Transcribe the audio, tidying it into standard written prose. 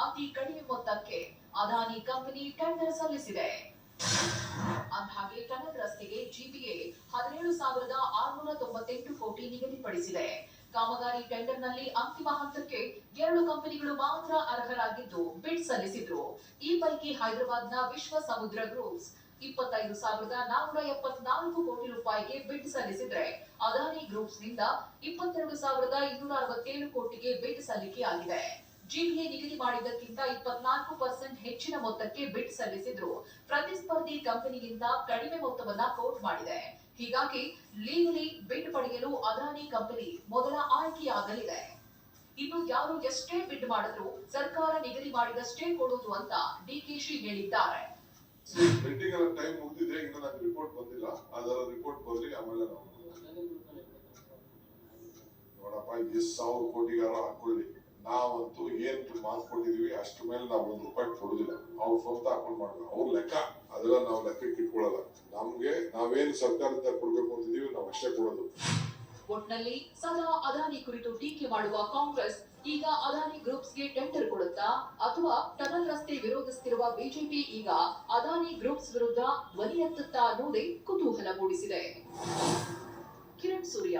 ಅತಿ ಕಡಿಮೆ ಮೊತ್ತಕ್ಕೆ ಅದಾನಿ ಕಂಪನಿ ಟೆಂಡರ್ ಸಲ್ಲಿಸಿದೆ. ಅಂದ್ಹಾಗೆ ಟನಲ್ ರಸ್ತೆಗೆ ಜಿಬಿಎ 17,698 ಕೋಟಿ ನಿಗದಿಪಡಿಸಿದೆ. ಕಾಮಗಾರಿ ಟೆಂಡರ್ನಲ್ಲಿ ಅಂತಿಮ ಹಂತಕ್ಕೆ 2 ಕಂಪನಿಗಳು ಮಾತ್ರ ಅರ್ಹರಾಗಿದ್ದು ಬಿಡ್ ಸಲ್ಲಿಸಿದ್ರು. ಈ ಪೈಕಿ ಹೈದರಾಬಾದ್ನ ವಿಶ್ವ ಸಮುದ್ರ ಗ್ರೂಪ್ಸ್ 25,474 ಕೋಟಿ ರೂಪಾಯಿಗೆ ಬಿಡ್ ಸಲ್ಲಿಸಿದ್ರೆ ಅದಾನಿ ಗ್ರೂಪ್ಸ್ನಿಂದ 22,267 ಕೋಟಿಗೆ ಬಿಡ್ ಸಲ್ಲಿಕೆಯಾಗಿದೆ. ಜಿಬಿಎ ನಿಗದಿ ಮಾಡಿದ್ದಕ್ಕಿಂತ 24% ಹೆಚ್ಚಿನ ಮೊತ್ತಕ್ಕೆ ಬಿಡ್ ಸಲ್ಲಿಸಿದ್ರು ಪ್ರತಿಸ್ಪರ್ಧಿ ಕಂಪನಿಗಿಂತ ಕಡಿಮೆ ಮೊತ್ತವನ್ನ ಕೋಟ್ ಮಾಡಿದೆ. ಹೀಗಾಗಿ ಲೀಗಲಿ ಬಿಡ್ ಪಡೆಯಲು ಅದಾನಿ ಕಂಪನಿ ಮೊದಲ ಆಯ್ಕೆಯಾಗಲಿದೆ. ಇನ್ನು ಯಾರು ಎಷ್ಟೇ ಬಿಡ್ ಮಾಡಿದ್ರು ಸರ್ಕಾರ ನಿಗದಿ ಮಾಡಿದಷ್ಟೇ ಕೊಡೋದು ಅಂತ ಡಿಕೆಶಿ ಹೇಳಿದ್ದಾರೆ. ಬಿಡ್ಡಿಂಗ್ ಎಲ್ಲ ಟೈಮ್ ಮುಗಿದಿದೆ, ಇನ್ನು ನನಗೆ ರಿಪೋರ್ಟ್ ಬಂದಿಲ್ಲ. ಅದರ ರಿಪೋರ್ಟ್ ಬರ್ಲಿ, ಆಮೇಲೆ ನಾವು ನೋಡಪ್ಪ 10,000 ಕೋಟಿಗಾರ ಹಾಕೊಳ್ಳಿ. ನಾವಂತೂ ಏನ್ ಮಾತು ಕೊಟ್ಟಿದೀವಿ ಅಷ್ಟ್ರ ಮೇಲೆ ನಾವು ₹1 ಕೊಡುದಿಲ್ಲ. ಅವ್ರು ಸ್ವಂತ ಹಾಕೊಂಡು ಮಾಡ್ಬೇಕು, ಅವ್ರ ಲೆಕ್ಕ. ಅದೆಲ್ಲ ನಾವು ಲೆಕ್ಕಕ್ಕೆ ಇಟ್ಕೊಳ್ಳಲ್ಲ. ನಮ್ಗೆ ನಾವೇನು ಸರ್ಕಾರದಿಂದ ಕೊಡ್ಬೇಕು ಅಂತಿದೀವಿ ನಾವು ಅಷ್ಟೇ ಕೊಡೋದು. ಒಟ್ನಲ್ಲಿ ಸದಾ ಅದಾನಿ ಕುರಿತು ಟೀಕೆ ಮಾಡುವ ಕಾಂಗ್ರೆಸ್ ಈಗ ಅದಾನಿ ಗ್ರೂಪ್ಸ್ಗೆ ಟೆಂಡರ್ ಕೊಡುತ್ತಾ ಅಥವಾ ಟನಲ್ ರಸ್ತೆ ವಿರೋಧಿಸುತ್ತಿರುವ ಬಿಜೆಪಿ ಈಗ ಅದಾನಿ ಗ್ರೂಪ್ಸ್ ವಿರುದ್ಧ ಧ್ವನಿ ಎತ್ತುತ್ತಾ ಅನ್ನೋದೇ ಕುತೂಹಲ ಮೂಡಿಸಿದೆ. ಕಿರಣ್ ಸೂರ್ಯ.